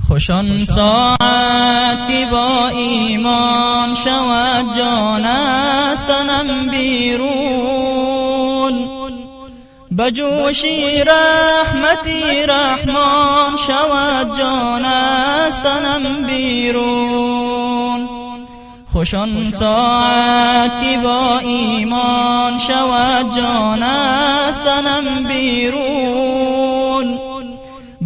خوش آن ساعت که با ایمان شود جان از تنم بیرون، بجوشی رحمتی رحمان شود جان از تنم بیرون. خوش آن ساعت که با ایمان شود جان از تنم بیرون،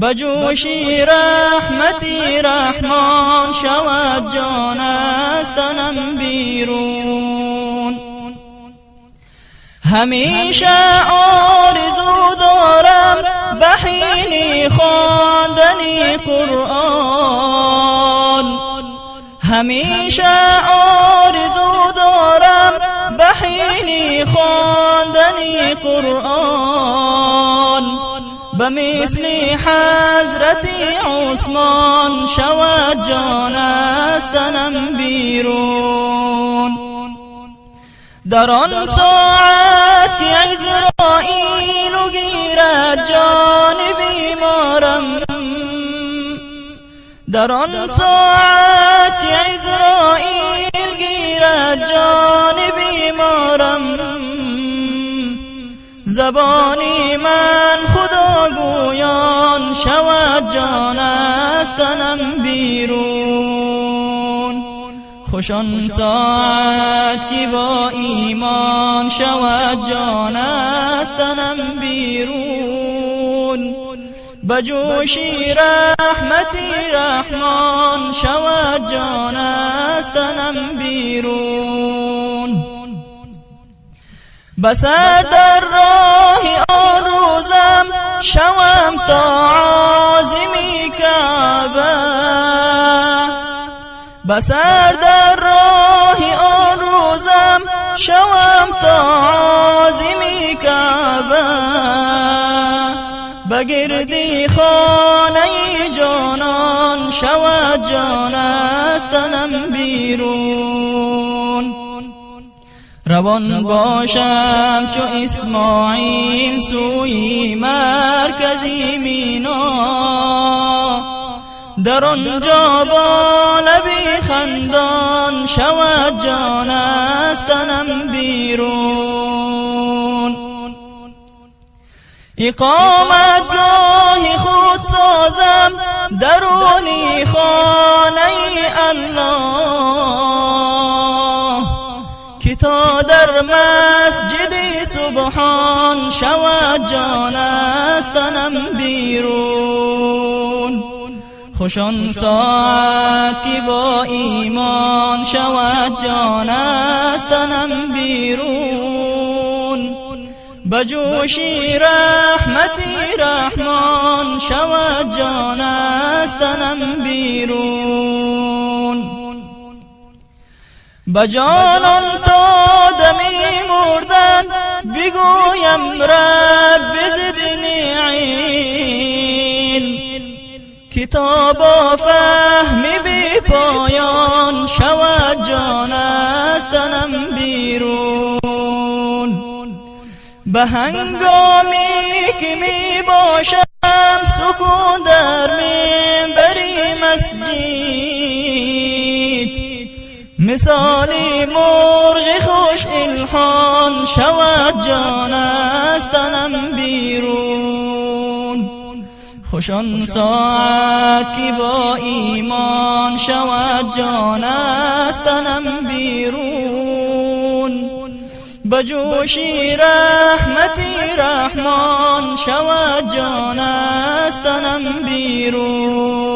بجوشی رحمتی رحمان شود جان از تنم بیرون. همیشه آرزو دارم بحین خواندن قرآن، همیشه آرزو دارم بحین خواندن قرآن، بمثل حضرت عثمان شود جان از تنم بیرون. در آن ساعت که عزرائیل گیرد جان بیمارم، در آن ساعت که عزرائیل گیرد جان بیمارم، زبانی من خداگویان شود جان از تنم بیرون. خوش آن ساعت که با ایمان شود جان از تنم بیرون، بجوشی رحمتی رحمان شود جان از تنم بیرون. بسر در راه آن روزم شوم تا عازمی کعبه، بسر در راه آن روزم شوم تا عازمی کعبه، بگردی خانه جانان شود جان از تنم بیرون. روان باشم چو اسماعیل سوی مرکزی مینا، در آنجا با لبی خندان شود جان از تنم بیرون. اقامتگاه خود سازم درونی خانه الله، که تا در مسجد سبحان شود جان از تنم بیرون. خوش آن ساعت که با ایمان شود جان از تنم بیرون، بجوشی رحمتی رحمان شود جان از تنم بیرون. بجانان تا دمی مردن بگویم رب زدنی علم، کتاب و فهم بی پایان شود جان از تنم بیرون. به هنگامی که می باشم سکون در منبری مسجد، مثالی مرغ خوش الحان شود جان از تنم بیرون. خوش آن ساعت که با ایمان شود جان از تنم بیرون، بجوشی رحمتی رحمان شود جان از تنم بیرون.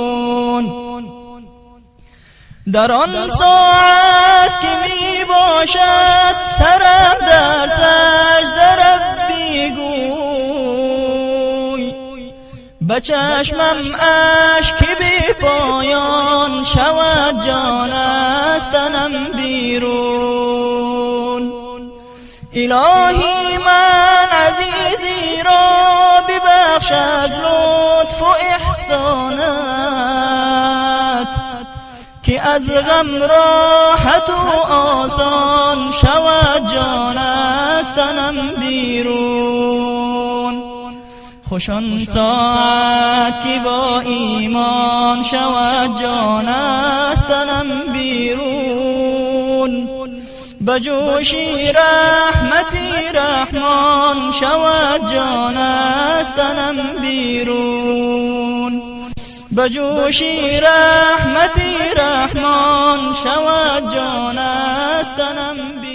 در آن ساعت که می باشد سرم در سجده ربی گوی، به چشمم اشک بی پایان شود جان از تنم بیرون. الهی من عزیزی را ببخش از لطف و احسانت، که از غم راحت و آسان شود جان از تنم بیرون. خوش آن ساعت که با ایمان شود جان از تنم بیرون، بجوشی رحمتی رحمان شود جان از تنم بیرون، بجوشی رحمتی رحمان شود جان از تنم بیرون.